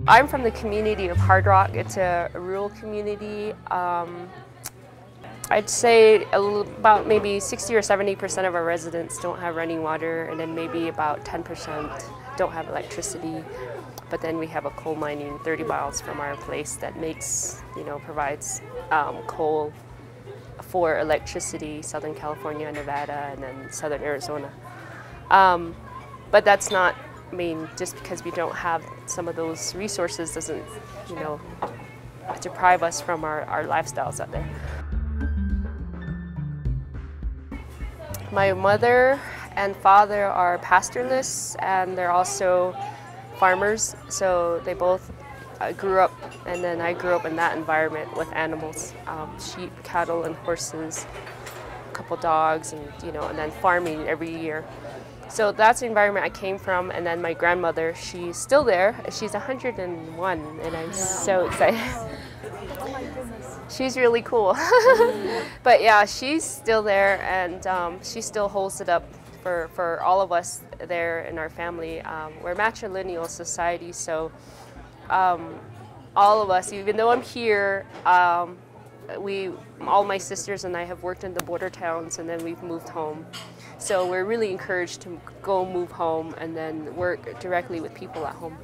I'm from the community of Hard Rock. It's a rural community. I'd say about maybe 60 or 70% of our residents don't have running water, and then maybe about 10% don't have electricity. But then we have a coal mining 30 miles from our place that makes, provides coal for electricity, Southern California, Nevada, and then Southern Arizona. But that's not, just because we don't have some of those resources doesn't, deprive us from our lifestyles out there. My mother and father are pastoralists, and they're also farmers, so they both grew up, and then I grew up in that environment with animals, sheep, cattle, and horses, a couple dogs, and and then farming every year. So that's the environment I came from. And then my grandmother, she's still there. She's 101, and I'm so excited. Oh my goodness. She's really cool. But yeah, she's still there, and she still holds it up for all of us there in our family. We're a matrilineal society, so all of us, even though I'm here, all my sisters and I have worked in the border towns, and then we've moved home. So we're really encouraged to go move home and then work directly with people at home.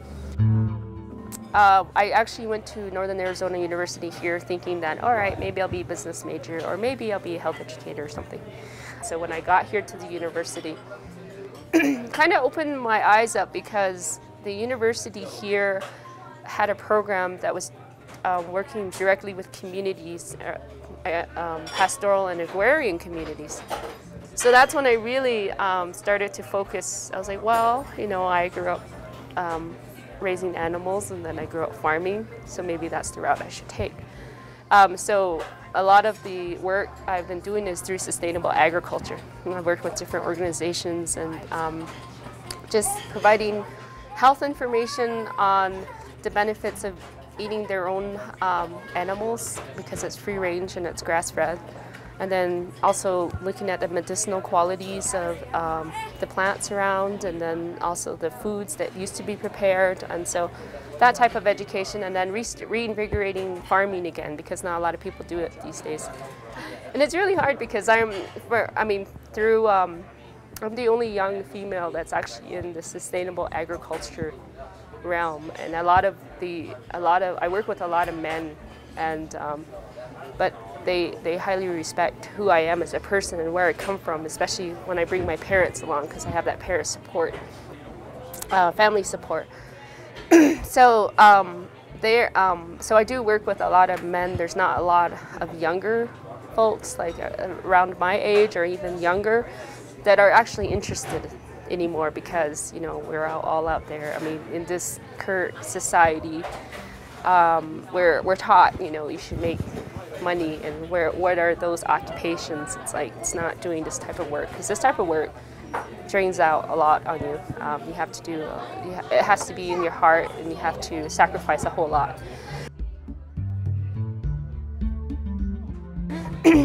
I actually went to Northern Arizona University here thinking that, all right, maybe I'll be a business major, or maybe I'll be a health educator or something. So when I got here to the university, kind of opened my eyes up, because the university here had a program that was working directly with communities, pastoral and agrarian communities. So that's when I really started to focus. I was like, well, I grew up raising animals, and then I grew up farming, so maybe that's the route I should take. So a lot of the work I've been doing is through sustainable agriculture. I've worked with different organizations, and just providing health information on the benefits of eating their own animals, because it's free range and it's grass-fed. And then also looking at the medicinal qualities of the plants around, and then also the foods that used to be prepared. And so that type of education, and then reinvigorating farming again, because not a lot of people do it these days. And it's really hard, because I'm the only young female that's actually in the sustainable agriculture realm, and I work with a lot of men, and but they highly respect who I am as a person and where I come from, especially when I bring my parents along, because I have that parent support, family support. So so I do work with a lot of men. There's not a lot of younger folks, like around my age or even younger, that are actually interested anymore, because we're all out there. In this current society, we're taught you should make money, and what are those occupations? It's not doing this type of work, because this type of work drains out a lot on you. You have to do it has to be in your heart, and you have to sacrifice a whole lot.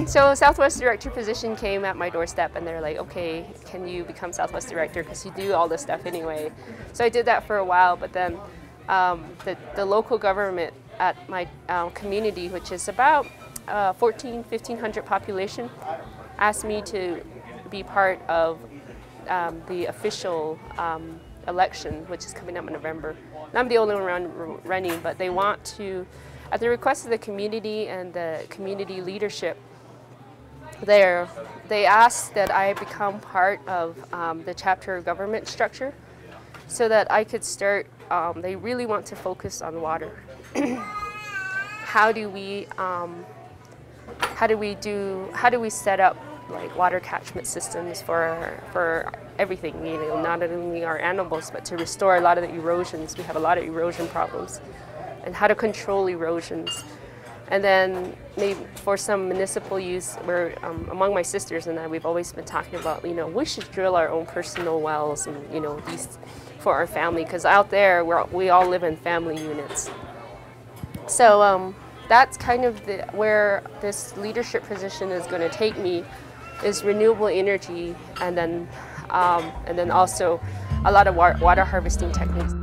So Southwest Director position came at my doorstep, and they're like, okay, can you become Southwest Director, because you do all this stuff anyway. So I did that for a while, but then the local government at my community, which is about 1,500 population, asked me to be part of the official election, which is coming up in November. And I'm the only one running, but they want to, at the request of the community and the community leadership there, they asked that I become part of the chapter government structure, so that I could start, they really want to focus on water. How do we set up like water catchment systems for everything, not only our animals, but to restore a lot of the erosions. We have a lot of erosion problems, and how to control erosions. And then maybe for some municipal use, where among my sisters and I, we've always been talking about, we should drill our own personal wells, and these for our family, because out there we all live in family units. So that's kind of where this leadership position is going to take me, is renewable energy, and then also a lot of water harvesting techniques.